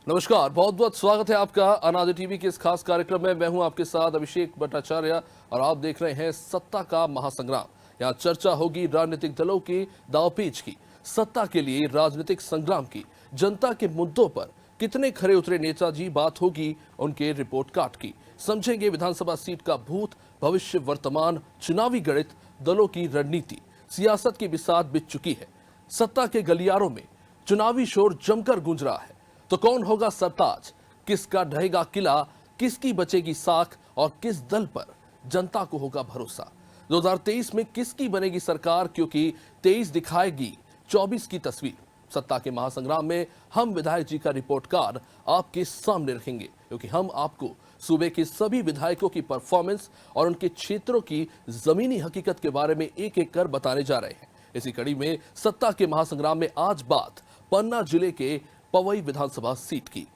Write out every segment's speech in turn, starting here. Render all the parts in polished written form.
नमस्कार, बहुत बहुत स्वागत है आपका अनादि टीवी के इस खास कार्यक्रम में। मैं हूं आपके साथ अभिषेक भट्टाचार्य और आप देख रहे हैं सत्ता का महासंग्राम। यहां चर्चा होगी राजनीतिक दलों की दांवपेच की, सत्ता के लिए राजनीतिक संग्राम की, जनता के मुद्दों पर कितने खरे उतरे नेताजी, बात होगी उनके रिपोर्ट कार्ड की। समझेंगे विधानसभा सीट का भूत, भविष्य, वर्तमान, चुनावी गणित, दलों की रणनीति। सियासत की बिसात बिछ चुकी है, सत्ता के गलियारों में चुनावी शोर जमकर गूंज रहा है। तो कौन होगा सरताज, किसका ढहेगा किला, किसकी बचेगी साख और किस दल पर जनता को होगा भरोसा। 2023 में किसकी बनेगी सरकार, क्योंकि 23 दिखाएगी 24 की तस्वीर। सत्ता के महासंग्राम में हम विधायक जी का रिपोर्ट कार्ड आपके सामने रखेंगे, क्योंकि हम आपको सूबे के सभी विधायकों की परफॉर्मेंस और उनके क्षेत्रों की जमीनी हकीकत के बारे में एक एक कर बताने जा रहे हैं। इसी कड़ी में सत्ता के महासंग्राम में आज बात पन्ना जिले के पवई विधानसभा सीट की।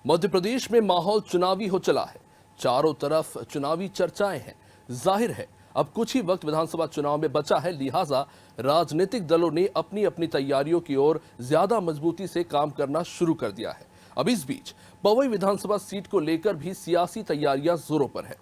मध्य प्रदेश में माहौल चुनावी हो चला है, चारों तरफ चुनावी चर्चाएं हैं। जाहिर है अब कुछ ही वक्त विधानसभा चुनाव में बचा है, लिहाजा राजनीतिक दलों ने अपनी अपनी तैयारियों की ओर ज्यादा मजबूती से काम करना शुरू कर दिया है। अब इस बीच पवई विधानसभा सीट को लेकर भी सियासी तैयारियां जोरों पर है।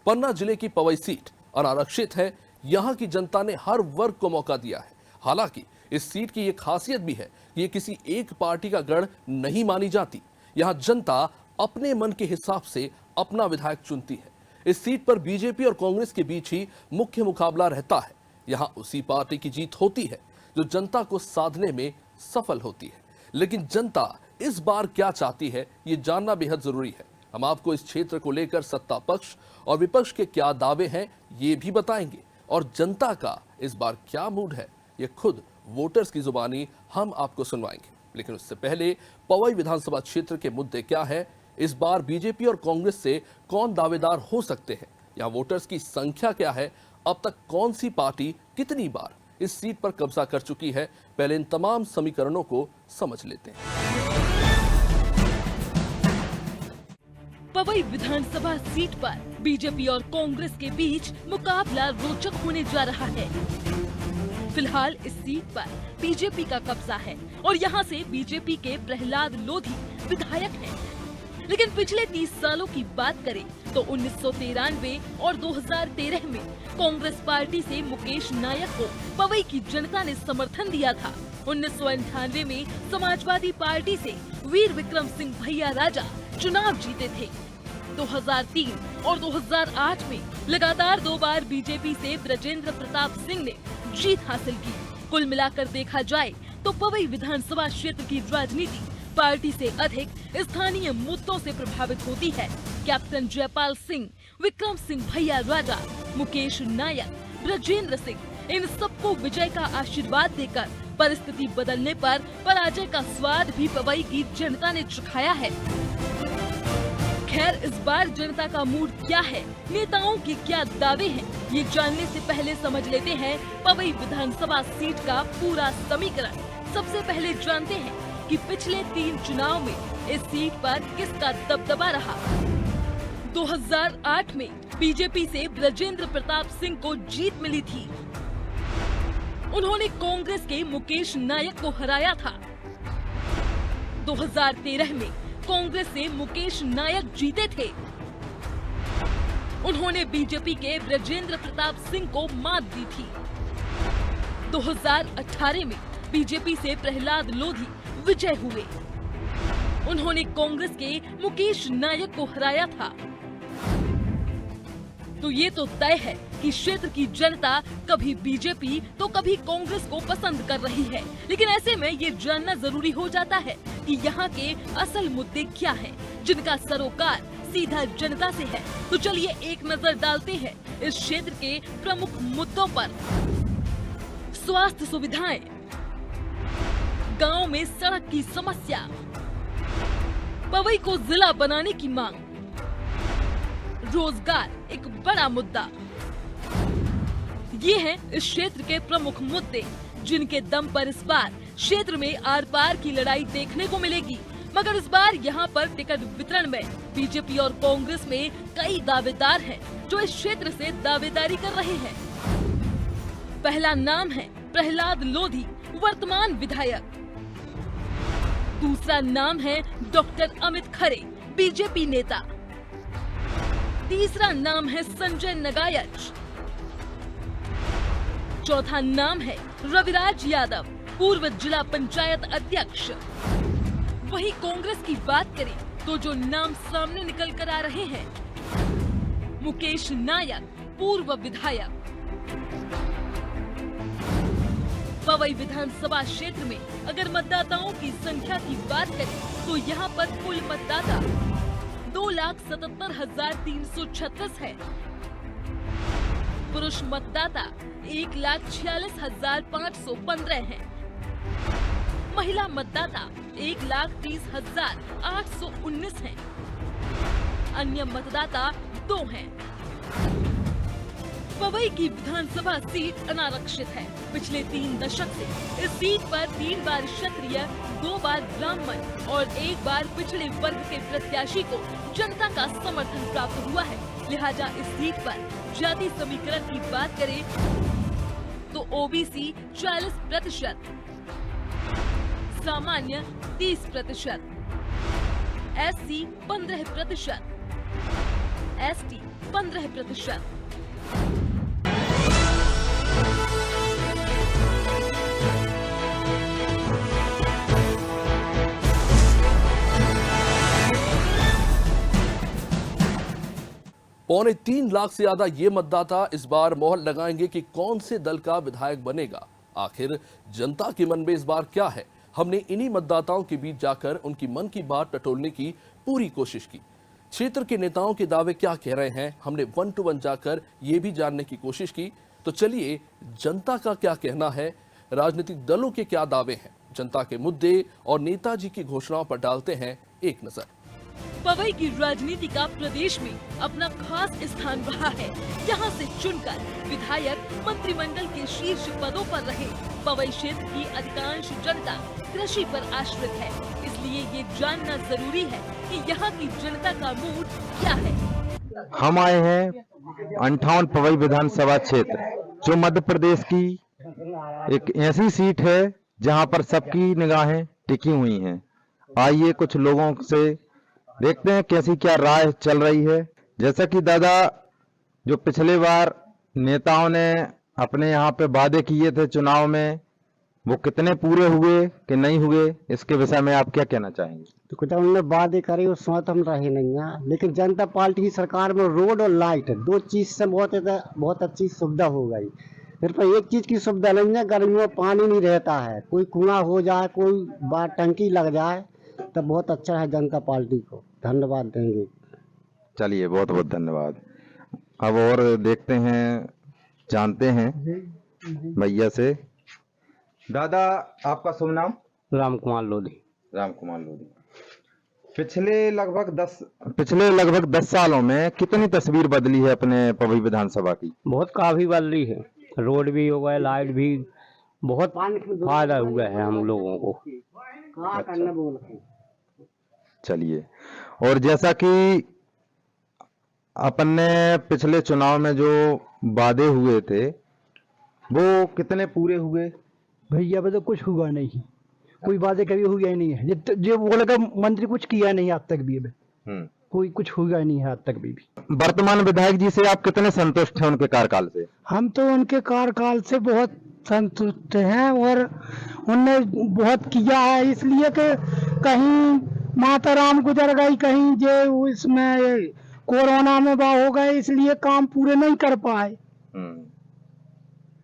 पन्ना जिले की पवई सीट अनारक्षित है, यहां की जनता ने हर वर्ग को मौका दिया है। हालांकि इस सीट की यह खासियत भी है कि ये किसी एक पार्टी का गढ़ नहीं मानी जाती। यहां जनता अपने मन के हिसाब से अपना विधायक चुनती है। इस सीट पर बीजेपी और कांग्रेस के बीच ही मुख्य मुकाबला रहता है। यहां उसी पार्टी की जीत होती है जो जनता को साधने में सफल होती है। लेकिन जनता इस बार क्या चाहती है, ये जानना बेहद जरूरी है। हम आपको इस क्षेत्र को लेकर सत्ता पक्ष और विपक्ष के क्या दावे हैं ये भी बताएंगे, और जनता का इस बार क्या मूड है ये खुद वोटर्स की जुबानी हम आपको सुनवाएंगे। लेकिन उससे पहले पवई विधानसभा क्षेत्र के मुद्दे क्या है, इस बार बीजेपी और कांग्रेस से कौन दावेदार हो सकते हैं, यहाँ वोटर्स की संख्या क्या है, अब तक कौन सी पार्टी कितनी बार इस सीट पर कब्जा कर चुकी है, पहले इन तमाम समीकरणों को समझ लेते हैं। पवई विधानसभा सीट पर बीजेपी और कांग्रेस के बीच मुकाबला रोचक होने जा रहा है। फिलहाल इस सीट पर बीजेपी का कब्जा है और यहां से बीजेपी के प्रहलाद लोधी विधायक हैं। लेकिन पिछले 30 सालों की बात करें तो 1993 और 2013 में कांग्रेस पार्टी से मुकेश नायक को पवई की जनता ने समर्थन दिया था। 1998 में समाजवादी पार्टी से वीर विक्रम सिंह भैया राजा चुनाव जीते थे। 2003 और 2008 में लगातार 2 बार बीजेपी से ब्रजेंद्र प्रताप सिंह ने जीत हासिल की। कुल मिलाकर देखा जाए तो पवई विधानसभा क्षेत्र की राजनीति पार्टी से अधिक स्थानीय मुद्दों से प्रभावित होती है। कैप्टन जयपाल सिंह, विक्रम सिंह भैया राजा, मुकेश नायक, ब्रजेंद्र सिंह, इन सबको विजय का आशीर्वाद देकर परिस्थिति बदलने पर पराजय का स्वाद भी पवई की जनता ने चखाया है। खैर, इस बार जनता का मूड क्या है, नेताओं के क्या दावे हैं, ये जानने से पहले समझ लेते हैं पवई विधानसभा सीट का पूरा समीकरण। सबसे पहले जानते हैं कि पिछले 3 चुनाव में इस सीट पर किसका दबदबा रहा। 2008 में बीजेपी से ब्रजेंद्र प्रताप सिंह को जीत मिली थी। उन्होंने कांग्रेस के मुकेश नायक को हराया था। 2013 में कांग्रेस से मुकेश नायक जीते थे। उन्होंने बीजेपी के ब्रजेंद्र प्रताप सिंह को मात दी थी। 2018 में बीजेपी से प्रहलाद लोधी विजय हुए। उन्होंने कांग्रेस के मुकेश नायक को हराया था। तो ये तो तय है कि क्षेत्र की जनता कभी बीजेपी तो कभी कांग्रेस को पसंद कर रही है। लेकिन ऐसे में ये जानना जरूरी हो जाता है कि यहाँ के असल मुद्दे क्या हैं, जिनका सरोकार सीधा जनता से है। तो चलिए एक नजर डालते हैं इस क्षेत्र के प्रमुख मुद्दों पर। स्वास्थ्य सुविधाएं, गांव में सड़क की समस्या, पवई को जिला बनाने की मांग, रोजगार एक बड़ा मुद्दा। ये हैं इस क्षेत्र के प्रमुख मुद्दे, जिनके दम पर इस बार क्षेत्र में आर पार की लड़ाई देखने को मिलेगी। मगर इस बार यहाँ पर टिकट वितरण में बीजेपी और कांग्रेस में कई दावेदार हैं जो इस क्षेत्र से दावेदारी कर रहे हैं। पहला नाम है प्रहलाद लोधी, वर्तमान विधायक। दूसरा नाम है डॉक्टर अमित खरे, बीजेपी नेता। तीसरा नाम है संजय नगायच। चौथा नाम है रविराज यादव, पूर्व जिला पंचायत अध्यक्ष। वहीं कांग्रेस की बात करें तो जो नाम सामने निकल कर आ रहे हैं, मुकेश नायक, पूर्व विधायक। पवई विधानसभा क्षेत्र में अगर मतदाताओं की संख्या की बात करें तो यहाँ पर कुल मतदाता 2,77,336 है। पुरुष मतदाता 1,46,515 हैं। महिला मतदाता 1,30,819 हैं। अन्य मतदाता 2 हैं। पवई की विधानसभा सीट अनारक्षित है। पिछले 3 दशक से इस सीट पर 3 बार क्षत्रिय, 2 बार ब्राह्मण और 1 बार पिछड़े वर्ग के प्रत्याशी को जनता का समर्थन प्राप्त हुआ है। लिहाजा इस सीट पर जाति समीकरण की बात करें तो ओबीसी 40%, सामान्य 30%, एससी 15%, एसटी 15%। पौने 3 लाख से ज्यादा ये मतदाता इस बार मोहर लगाएंगे कि कौन से दल का विधायक बनेगा। आखिर जनता के मन में इस बार क्या है, हमने इन्हीं मतदाताओं के बीच जाकर उनकी मन की बात टटोलने की पूरी कोशिश की। क्षेत्र के नेताओं के दावे क्या कह रहे हैं, हमने 1 to 1 जाकर ये भी जानने की कोशिश की। तो चलिए जनता का क्या कहना है, राजनीतिक दलों के क्या दावे हैं, जनता के मुद्दे और नेताजी की घोषणाओं पर डालते हैं एक नजर। पवई की राजनीति का प्रदेश में अपना खास स्थान रहा है। यहाँ से चुनकर विधायक मंत्रिमंडल के शीर्ष पदों पर रहे। पवई क्षेत्र की अधिकांश जनता कृषि पर आश्रित है, इसलिए ये जानना जरूरी है कि यहाँ की जनता का मूड क्या है। हम आए हैं 58 पवई विधानसभा क्षेत्र, जो मध्य प्रदेश की एक ऐसी सीट है जहां पर सबकी निगाहें टिकी हुई हैं। आइए कुछ लोगों से देखते हैं कैसी क्या राय चल रही है। जैसा कि दादा, जो पिछले बार नेताओं ने अपने यहाँ पे वादे किए थे चुनाव में, वो कितने पूरे हुए कि नहीं हुए, इसके विषय में आप क्या कहना चाहेंगे? तो कुछ उन्होंने वादे करे उसमें तो हम रहे नहीं हैं, लेकिन जनता पार्टी की सरकार में रोड और लाइट 2 चीज से बहुत अच्छी सुविधा हो गई। फिर पर एक चीज की सुविधा नहीं है, गर्मियों में पानी नहीं रहता है। कोई कुआं हो जाए, कोई बार टंकी लग जाए तो बहुत अच्छा है। जनता पार्टी को धन्यवाद देंगे। चलिए, बहुत बहुत धन्यवाद। अब और देखते हैं, जानते हैं भैया से। दादा, आपका शुभ नाम? राम कुमार लोधी। राम कुमार लोधी। पिछले लगभग 10 सालों में कितनी तस्वीर बदली है अपने पवई विधानसभा की? बहुत काफी बदली है। रोड भी हो गए, लाइट भी, बहुत फायदा हुआ है हम लोगों को। चलिए, और जैसा कि अपन ने पिछले चुनाव में जो वादे हुए थे वो कितने पूरे हुए? भैया अब तो कुछ हुआ नहीं, कोई वादे कभी हुआ ही नहीं है। जो बोलेगा मंत्री कुछ किया नहीं आज तक भी, कोई कुछ हुआ ही नहीं है आज तक भी। वर्तमान विधायक जी से आप कितने संतुष्ट हैं उनके कार्यकाल से? हम तो उनके कार्यकाल से बहुत संतुष्ट हैं और उनने बहुत किया है, इसलिए कि कहीं माता राम गुजर गई, कहीं जो इसमें कोरोना में हो गए, इसलिए काम पूरे नहीं कर पाए।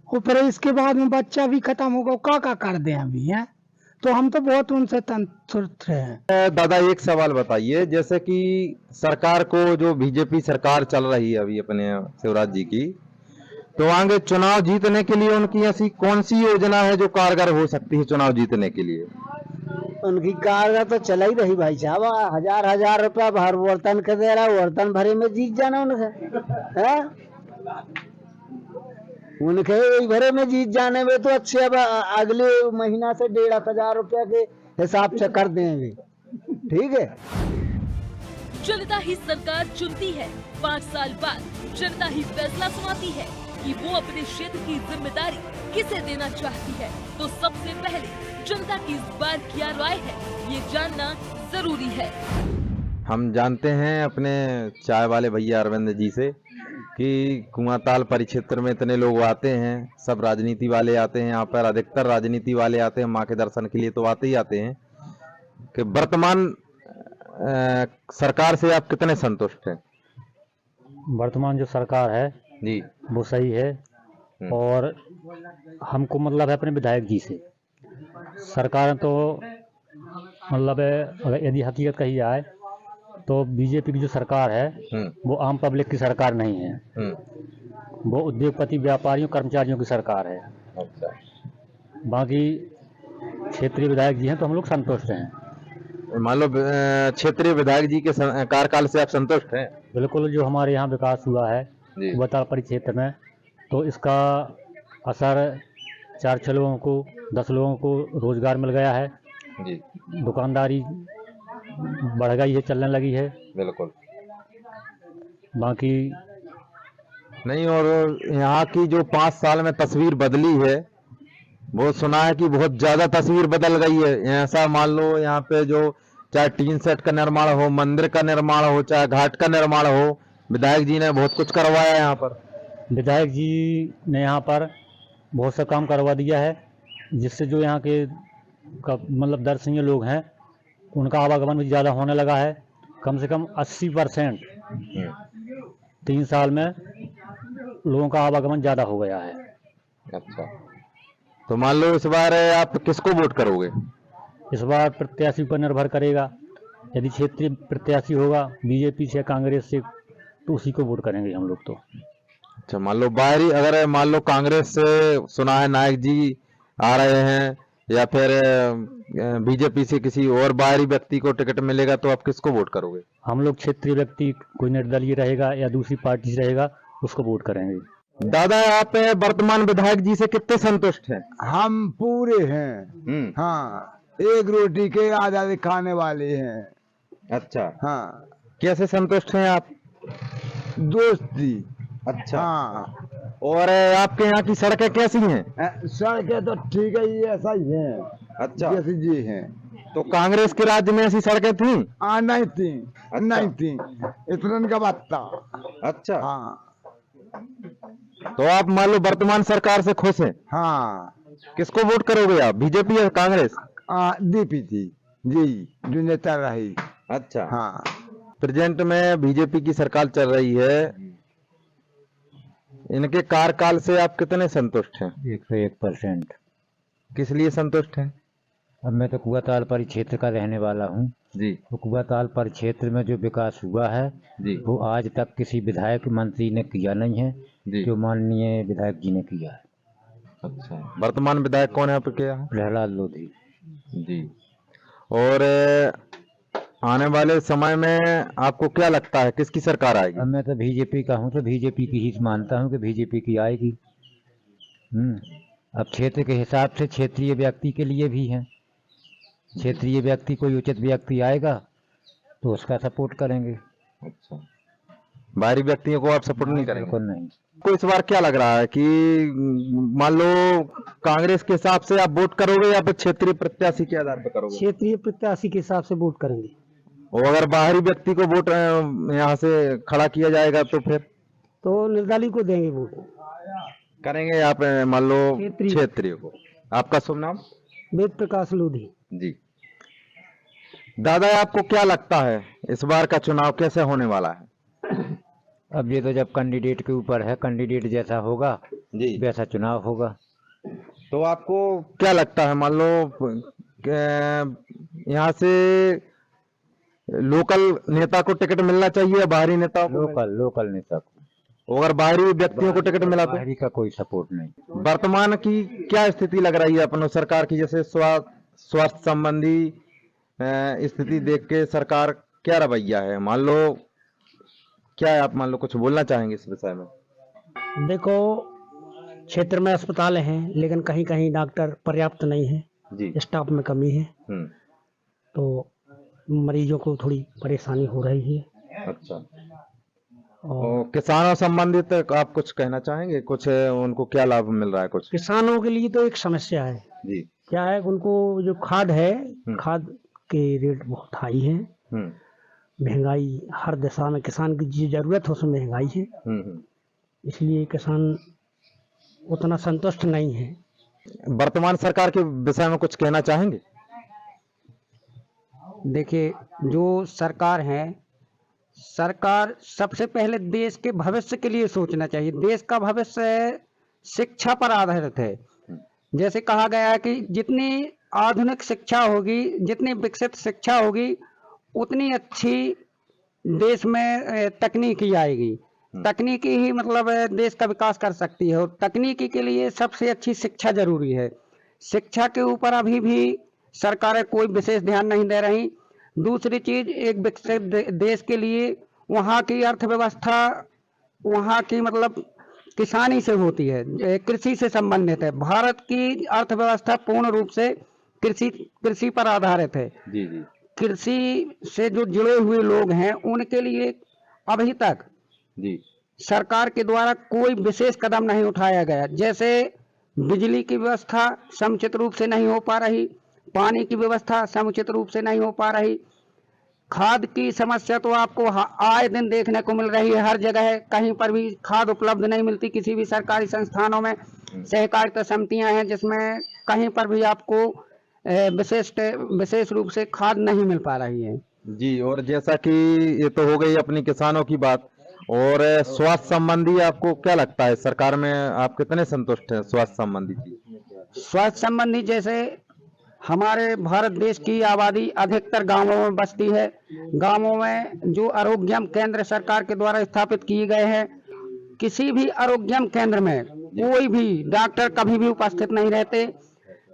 और फिर इसके बाद में बच्चा भी खत्म हो गया, क्या कर दें अभी है। तो हम तो बहुत उनसे संतुष्ट हैं। दादा, एक सवाल बताइए, जैसे कि सरकार को, जो बीजेपी सरकार चल रही है अभी अपने शिवराज जी की, तो आगे चुनाव जीतने के लिए उनकी ऐसी कौन सी योजना है जो कारगर हो सकती है चुनाव जीतने के लिए? उनकी कारगर तो चला ही रही भाई साहब। 1000 रुपया भर बर्तन के दे रहा, बर्तन भरे में जीत जाना उनसे है। उनके भरे में जीत जाने में तो अच्छे। अब अगले महीना से 1500 रुपया के हिसाब से कर देंगे। ठीक है। जनता ही सरकार चुनती है। 5 साल बाद जनता ही फैसला सुनाती है कि वो अपने क्षेत्र की जिम्मेदारी किसे देना चाहती है। तो सबसे पहले जनता की इस बार क्या राय है, ये जानना जरूरी है। हम जानते हैं अपने चाय वाले भैया अरविंद जी से कि कुआंताल परिक्षेत्र में इतने लोग आते हैं, सब राजनीति वाले आते हैं यहाँ पर, अधिकतर राजनीति वाले आते हैं माँ के दर्शन के लिए, तो आते ही आते हैं कि वर्तमान सरकार से आप कितने संतुष्ट हैं? वर्तमान जो सरकार है जी वो सही है और हमको मतलब है अपने विधायक जी से। सरकार तो मतलब है, अगर यदि हकीकत कही जाए तो बीजेपी की जो सरकार है वो आम पब्लिक की सरकार नहीं है, वो उद्योगपति, व्यापारियों, कर्मचारियों की सरकार है। अच्छा। बाकी क्षेत्रीय विधायक जी हैं तो हम लोग संतुष्ट हैं। मान लो क्षेत्रीय विधायक जी के कार्यकाल से आप संतुष्ट हैं? बिल्कुल, जो हमारे यहाँ विकास हुआ है कुआंताल परिक्षेत्र में, तो इसका असर 4-6 लोगों को, 10 लोगों को रोजगार मिल गया है जी। दुकानदारी बढ़ गई है, चलने लगी है। बिल्कुल। बाकी नहीं, और यहाँ की जो 5 साल में तस्वीर बदली है, वो सुना है कि बहुत ज्यादा तस्वीर बदल गई है। ऐसा मान लो यहाँ पे जो चाहे टीन सेट का निर्माण हो, मंदिर का निर्माण हो, चाहे घाट का निर्माण हो, विधायक जी ने बहुत कुछ करवाया है यहाँ पर। विधायक जी ने यहाँ पर बहुत सा काम करवा दिया है, जिससे जो यहाँ के मतलब दर्शनीय लोग हैं उनका आवागमन भी ज़्यादा होने लगा है। कम से कम 80% 3 साल में लोगों का आवागमन ज़्यादा हो गया है। अच्छा, तो मान लो इस बार आप किसको वोट करोगे? इस बार प्रत्याशी पर निर्भर करेगा। यदि क्षेत्रीय प्रत्याशी होगा बीजेपी से, कांग्रेस से, तो उसी को वोट करेंगे हम लोग तो। अच्छा, मान लो बाहरी, अगर मान लो कांग्रेस से सुना है नायक जी आ रहे हैं, या फिर बीजेपी से किसी और बाहरी व्यक्ति को टिकट मिलेगा, तो आप किसको वोट करोगे? हम लोग क्षेत्रीय व्यक्ति, कोई निर्दलीय रहेगा या दूसरी पार्टी से रहेगा, उसको वोट करेंगे। दादा, आप वर्तमान विधायक जी से कितने संतुष्ट हैं? हम पूरे हैं। हाँ, एक रोटी के आधा खाने वाले हैं। अच्छा। हाँ। कैसे संतुष्ट हैं आप? दोस्ती। अच्छा। हाँ। और आपके यहाँ की सड़कें कैसी हैं? सड़कें तो ठीक है, ये ऐसा ही है। अच्छा। जैसी जी हैं। तो कांग्रेस के राज्य में ऐसी सड़कें थी? नहीं थी। अच्छा। नहीं थी, इतना का बात था। अच्छा। हाँ। तो आप मान लो वर्तमान सरकार से खुश हैं? हाँ। किसको वोट करोगे आप, बीजेपी या कांग्रेस? डीपीटी जी, जो नेता रही। अच्छा। हाँ। प्रेजेंट में बीजेपी की सरकार चल रही है, इनके कार्यकाल से आप कितने संतुष्ट हैं? 101%। किस लिए संतुष्ट हैं? अब मैं तो कुआंताल परिक्षेत्र का रहने वाला हूँ जी। तो कुआंताल परिक्षेत्र में जो विकास हुआ है जी। वो आज तक किसी विधायक मंत्री ने किया नहीं है, जी। जो माननीय विधायक जी ने किया है। अच्छा, वर्तमान विधायक कौन है आपके यहाँ? प्रहलाद लोधी जी। और आने वाले समय में आपको क्या लगता है किसकी सरकार आएगी? अब मैं तो बीजेपी का हूँ तो बीजेपी की ही मानता हूँ कि बीजेपी की आएगी। अब क्षेत्र के हिसाब से क्षेत्रीय व्यक्ति के लिए भी है, क्षेत्रीय व्यक्ति कोई उचित व्यक्ति आएगा तो उसका सपोर्ट करेंगे। अच्छा, बाहरी व्यक्तियों को आप सपोर्ट नहीं करेंगे? बिल्कुल नहीं। को इस बार क्या लग रहा है कि मान लो कांग्रेस के हिसाब से आप वोट करोगे या फिर क्षेत्रीय प्रत्याशी के आधार पर करोगे? क्षेत्रीय प्रत्याशी के हिसाब से वोट करेंगे। और अगर बाहरी व्यक्ति को वोट यहाँ से खड़ा किया जाएगा तो फिर तो निर्दलीय को देंगे वोट। करेंगे आप मान लो क्षेत्रीय को। आपका शुभ नाम? वेद प्रकाश लोधी जी। दादा, आपको क्या लगता है इस बार का चुनाव कैसे होने वाला है? अब ये तो जब कैंडिडेट के ऊपर है, कैंडिडेट जैसा होगा जी वैसा चुनाव होगा। तो आपको क्या लगता है, मान लो यहाँ से लोकल नेता को टिकट मिलना चाहिए या बाहरी नेता को? लोकल नेता को। अगर बाहरी व्यक्तियों को टिकट मिला तो? बाहरी का कोई सपोर्ट नहीं। वर्तमान की क्या स्थिति लग रही है अपने सरकार की? जैसे स्वास्थ्य संबंधी स्थिति देख के सरकार क्या रवैया है, मान लो क्या है, आप मान लो कुछ बोलना चाहेंगे इस विषय में? देखो, क्षेत्र में अस्पताल हैं लेकिन कहीं कहीं डॉक्टर पर्याप्त नहीं है जी। स्टाफ में कमी है। तो मरीजों को थोड़ी परेशानी हो रही है। अच्छा, और किसानों संबंधित आप कुछ कहना चाहेंगे? कुछ उनको क्या लाभ मिल रहा है कुछ? किसानों के लिए तो एक समस्या है। जी। क्या है, उनको जो खाद है, खाद के रेट बहुत हाई है। महंगाई हर दिशा में, किसान की जो जरूरत है उसमें महंगाई है। इसलिए किसान उतना संतुष्ट नहीं है। वर्तमान सरकार के विषय में कुछ कहना चाहेंगे? देखिए, जो सरकार है, सरकार सबसे पहले देश के भविष्य के लिए सोचना चाहिए। देश का भविष्य शिक्षा पर आधारित है। जैसे कहा गया है कि जितनी आधुनिक शिक्षा होगी, जितनी विकसित शिक्षा होगी, उतनी अच्छी देश में तकनीकी आएगी। तकनीकी ही मतलब देश का विकास कर सकती है, और तकनीकी के लिए सबसे अच्छी शिक्षा जरूरी है। शिक्षा के ऊपर अभी भी सरकारें कोई विशेष ध्यान नहीं दे रही। दूसरी चीज, एक विकसित देश के लिए वहाँ की अर्थव्यवस्था, वहाँ की मतलब किसानी से होती है, कृषि से संबंधित है। भारत की अर्थव्यवस्था पूर्ण रूप से कृषि पर आधारित है। जी जी। कृषि से जो जुड़े हुए लोग हैं, उनके लिए अभी तक जी सरकार के द्वारा कोई विशेष कदम नहीं उठाया गया। जैसे बिजली की व्यवस्था समुचित रूप से नहीं हो पा रही, पानी की व्यवस्था समुचित रूप से नहीं हो पा रही, खाद की समस्या तो आपको आए दिन देखने को मिल रही है। हर जगह कहीं पर भी खाद उपलब्ध नहीं मिलती। किसी भी सरकारी संस्थानों में सहकारिता समितियां हैं जिसमें कहीं पर भी आपको विशेष रूप से खाद नहीं मिल पा रही है। जी। और जैसा कि ये तो हो गई अपनी किसानों की बात, और स्वास्थ्य संबंधी आपको क्या लगता है, सरकार में आप कितने संतुष्ट हैं स्वास्थ्य संबंधी चीज? स्वास्थ्य संबंधी, जैसे हमारे भारत देश की आबादी अधिकतर गांवों में बसती है। गांवों में जो आरोग्यम केंद्र सरकार के द्वारा स्थापित किए गए हैं, किसी भी आरोग्यम केंद्र में कोई भी डॉक्टर कभी भी उपस्थित नहीं रहते,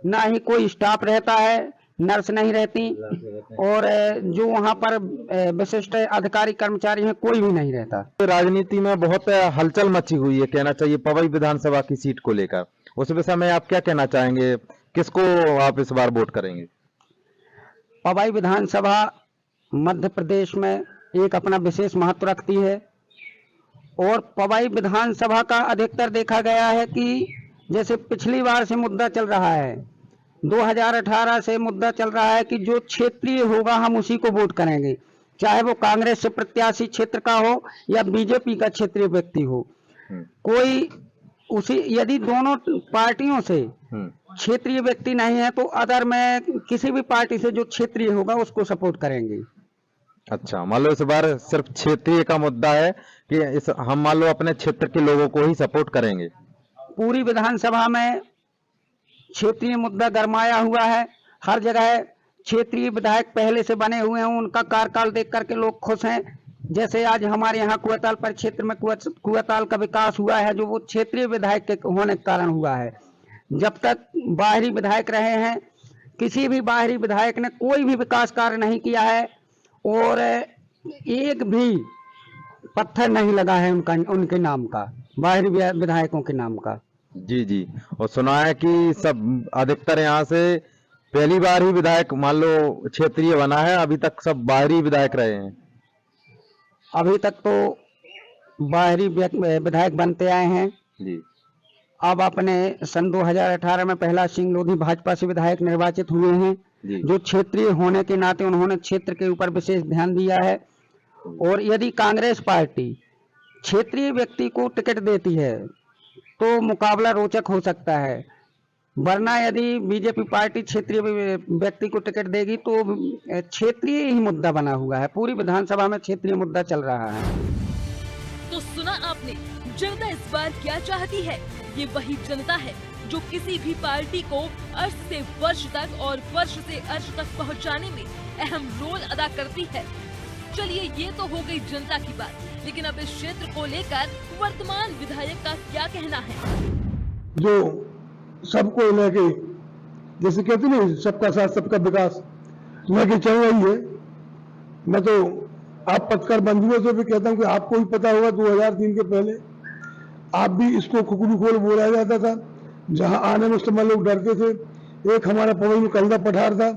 ना ही कोई स्टाफ रहता है, नर्स नहीं रहती, और जो वहां पर विशिष्ट अधिकारी कर्मचारी हैं कोई भी नहीं रहता। राजनीति में बहुत हलचल मची हुई है, कहना चाहिए, पवई विधानसभा की सीट को लेकर। उस विषय में आप क्या कहना चाहेंगे? किसको आप इस बार वोट करेंगे? पवई विधानसभा मध्य प्रदेश में एक अपना विशेष महत्व रखती है, और पवई विधानसभा का अधिकतर देखा गया है कि जैसे पिछली बार से मुद्दा चल रहा है, 2018 से मुद्दा चल रहा है कि जो क्षेत्रीय होगा हम उसी को वोट करेंगे, चाहे वो कांग्रेस से प्रत्याशी क्षेत्र का हो या बीजेपी का क्षेत्रीय व्यक्ति हो। कोई उसी, यदि दोनों पार्टियों से क्षेत्रीय व्यक्ति नहीं है तो अदर में किसी भी पार्टी से जो क्षेत्रीय होगा उसको सपोर्ट करेंगे। अच्छा, मान लो इस बार सिर्फ क्षेत्रीय का मुद्दा है कि हम मान लो अपने क्षेत्र के लोगों को ही सपोर्ट करेंगे। पूरी विधानसभा में क्षेत्रीय मुद्दा गरमाया हुआ है। हर जगह क्षेत्रीय विधायक पहले से बने हुए हैं, उनका कार्यकाल देख करके लोग खुश हैं। जैसे आज हमारे यहाँ कुआताल परिक्षेत्र में कुआताल का विकास हुआ है, जो वो क्षेत्रीय विधायक के होने के कारण हुआ है। जब तक बाहरी विधायक रहे हैं, किसी भी बाहरी विधायक ने कोई भी विकास कार्य नहीं किया है, और एक भी पत्थर नहीं लगा है उनके नाम का, बाहरी विधायकों के नाम का। जी जी। और सुना है कि सब अधिकतर यहाँ से पहली बार ही विधायक मान लो क्षेत्रीय बना है, अभी तक सब बाहरी विधायक रहे हैं। अभी तक तो बाहरी विधायक बनते आए हैं जी। अब अपने सन 2018 में प्रहलाद सिंह लोधी भाजपा से विधायक निर्वाचित हुए हैं, जो क्षेत्रीय होने के नाते उन्होंने क्षेत्र के ऊपर विशेष ध्यान दिया है। और यदि कांग्रेस पार्टी क्षेत्रीय व्यक्ति को टिकट देती है तो मुकाबला रोचक हो सकता है, वरना यदि बीजेपी पार्टी क्षेत्रीय व्यक्ति को टिकट देगी तो क्षेत्रीय ही मुद्दा बना हुआ है। पूरी विधानसभा में क्षेत्रीय मुद्दा चल रहा है। तो सुना आपने, जनता इस बार क्या चाहती है? ये वही जनता है जो किसी भी पार्टी को अर्श से वर्ष तक और वर्ष से अर्श तक पहुंचाने में अहम रोल अदा करती है। चलिए, ये तो हो गई जनता की बात, लेकिन अब इस क्षेत्र को लेकर वर्तमान विधायक का क्या कहना है? जो सबको लेके, जैसे कहते नहीं, सबका साथ सबका विकास लेके चल रही है। मैं तो आप पत्रकार बंधुओं से भी कहता हूँ कि आपको भी पता होगा 2003 के पहले आप भी इसको खुकरू खोल बोला जाता था, जहां आने में समय लोग डरते थे। एक हमारा पवई में कलदा पठार था,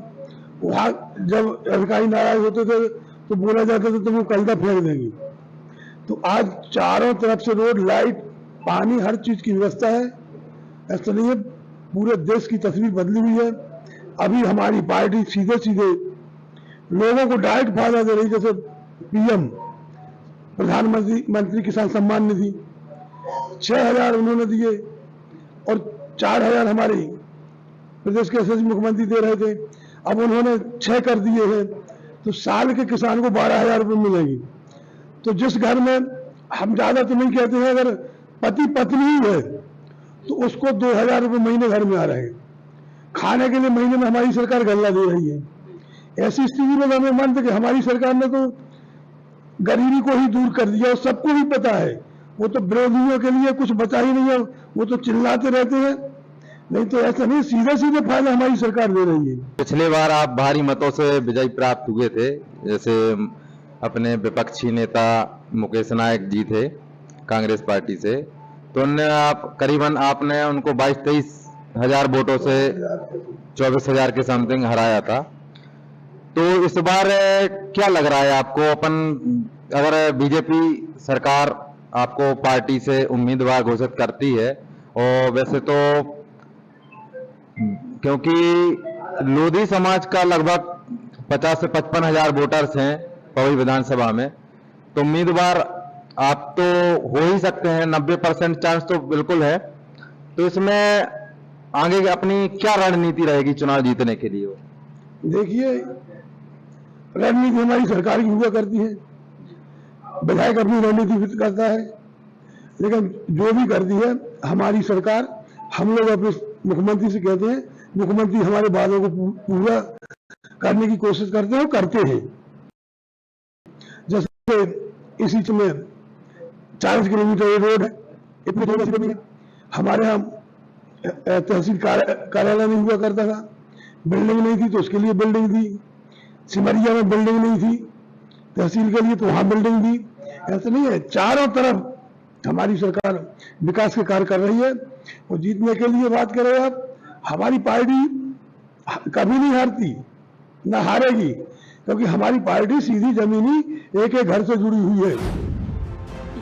वहाँ जब अधिकारी नाराज होते थे तो बोला जाता था तुमको कलदा फेंक देंगे। तो आज चारों तरफ से रोड, लाइट, पानी, हर चीज की व्यवस्था है। ऐसा नहीं है, पूरे देश की तस्वीर बदली हुई है। अभी हमारी पार्टी सीधे सीधे लोगों को डायरेक्ट फायदा दे रही, जैसे पीएम प्रधानमंत्री किसान सम्मान निधि 6,000 उन्होंने दिए और 4,000 हमारे प्रदेश के यशस्वी मुख्यमंत्री दे रहे थे, अब उन्होंने 6 कर दिए हैं। तो साल के किसान को 12,000 रुपये मिलेंगे। तो जिस घर में, हम ज्यादा तो नहीं कहते हैं, अगर पति पत्नी ही है तो उसको 2,000 रुपये महीने घर में आ रहे हैं। खाने के लिए महीने में हमारी सरकार गल्ला दे रही है। ऐसी स्थिति में हमें मन था कि हमारी सरकार ने तो गरीबी को ही दूर कर दिया, और सबको भी पता है। वो तो विरोधियों के लिए कुछ बचा ही नहीं है, वो तो चिल्लाते रहते हैं। नहीं तो ऐसा नहीं, सीधे सीधे फायदा हमारी सरकार दे रही है। पिछले बार आप भारी मतों से विजय प्राप्त हुए थे, जैसे अपने विपक्षी नेता मुकेश नायक जी थे कांग्रेस पार्टी से, तो करीबन आपने उनको 22-23 हजार वोटों से 24,000 के समथिंग हराया था। तो इस बार क्या लग रहा है आपको, अगर बीजेपी सरकार आपको पार्टी से उम्मीदवार घोषित करती है, और वैसे तो क्योंकि लोधी समाज का लगभग 50 से 55 हजार वोटर्स हैं पवई विधानसभा में, तो उम्मीदवार आप तो हो ही सकते हैं, 90% चांस तो बिल्कुल है। तो इसमें आगे अपनी क्या रणनीति रहेगी चुनाव जीतने के लिए? देखिए, रणनीति हमारी सरकार की हुआ करती है, विधायक अपनी रणनीति व्यक्त करता है, लेकिन जो भी करती है हमारी सरकार, हम लोग अपने मुख्यमंत्री से कहते हैं, मुख्यमंत्री हमारे वादों को पूरा करने की कोशिश करते हैं और करते हैं। जैसे इसी समय 40 किलोमीटर रोड है, इतने थोड़े में हमारे यहाँ तहसील कार्यालय नहीं हुआ करता था, बिल्डिंग नहीं थी तो उसके लिए बिल्डिंग दी। सिमरिया में बिल्डिंग नहीं थी तहसील के लिए, तो वहां बिल्डिंग दी। ऐसा नहीं है, चारों तरफ हमारी सरकार विकास के कार्य कर रही है। और जीतने के लिए बात करें आप, हमारी पार्टी कभी नहीं हारती, ना हारेगी, क्योंकि हमारी पार्टी सीधी जमीनी एक एक घर से जुड़ी हुई है।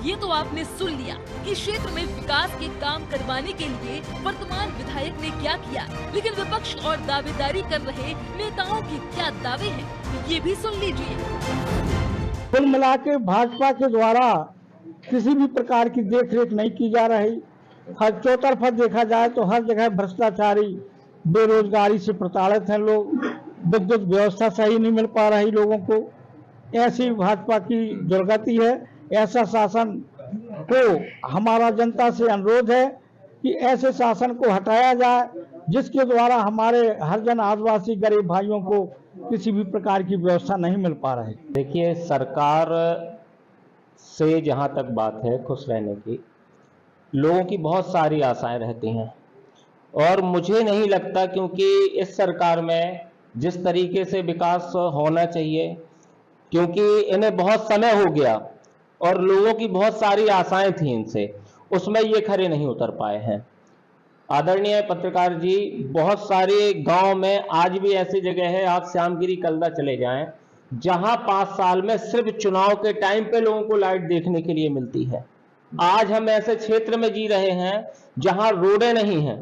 ये तो आपने सुन लिया कि क्षेत्र में विकास के काम करवाने के लिए वर्तमान विधायक ने क्या किया, लेकिन विपक्ष और दावेदारी कर रहे नेताओं के क्या दावे हैं, ये भी सुन लीजिए। कुल मिला के भाजपा के द्वारा किसी भी प्रकार की देखरेख नहीं की जा रही। हर चौतरफा देखा जाए तो हर जगह भ्रष्टाचारी, बेरोजगारी से प्रताड़ित हैं लोग, विद्युत व्यवस्था सही नहीं मिल पा रही लोगों को। ऐसी भाजपा की दुर्गति है। ऐसा शासन को हमारा जनता से अनुरोध है कि ऐसे शासन को हटाया जाए, जिसके द्वारा हमारे हरिजन आदिवासी गरीब भाइयों को किसी भी प्रकार की व्यवस्था नहीं मिल पा रही। देखिए, सरकार से जहाँ तक बात है खुश रहने की, लोगों की बहुत सारी आशाएं रहती हैं, और मुझे नहीं लगता, क्योंकि इस सरकार में जिस तरीके से विकास होना चाहिए, क्योंकि इन्हें बहुत समय हो गया और लोगों की बहुत सारी आशाएं थी इनसे, उसमें ये खरे नहीं उतर पाए हैं। आदरणीय पत्रकार जी, बहुत सारे गांव में आज भी ऐसी जगह है, आप श्यामगिरी कलदा चले जाएं, जहां 5 साल में सिर्फ चुनाव के टाइम पे लोगों को लाइट देखने के लिए मिलती है। आज हम ऐसे क्षेत्र में जी रहे हैं जहां रोडें नहीं हैं,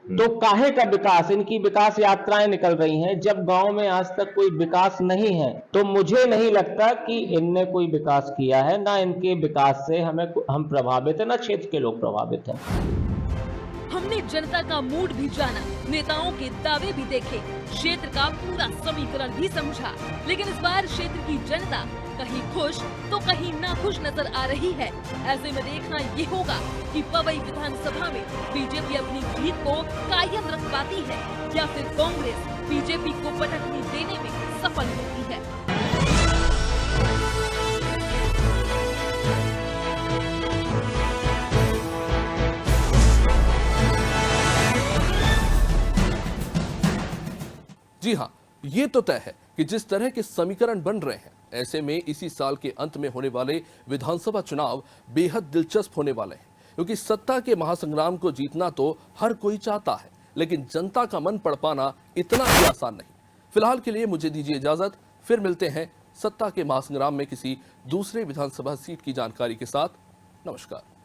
तो काहे का विकास, इनकी विकास यात्राएं निकल रही हैं, जब गांव में आज तक कोई विकास नहीं है। तो मुझे नहीं लगता कि इनने कोई विकास किया है, ना इनके विकास से हम प्रभावित है, ना क्षेत्र के लोग प्रभावित हैं। हमने जनता का मूड भी जाना, नेताओं के दावे भी देखे, क्षेत्र का पूरा समीकरण भी समझा, लेकिन इस बार क्षेत्र की जनता कहीं खुश तो कहीं नाखुश नजर आ रही है। ऐसे में देखना ये होगा कि पवई विधानसभा में बीजेपी अपनी जीत को कायम रख पाती है या फिर कांग्रेस बीजेपी को पटकनी देने में सफल होती है। जी हाँ, ये तो तय है कि जिस तरह के समीकरण बन रहे हैं, ऐसे में इसी साल के अंत में होने वाले विधानसभा चुनाव बेहद दिलचस्प होने वाले हैं, क्योंकि सत्ता के महासंग्राम को जीतना तो हर कोई चाहता है, लेकिन जनता का मन पढ़ पाना इतना भी आसान नहीं। फिलहाल के लिए मुझे दीजिए इजाजत, फिर मिलते हैं सत्ता के महासंग्राम में किसी दूसरे विधानसभा सीट की जानकारी के साथ। नमस्कार।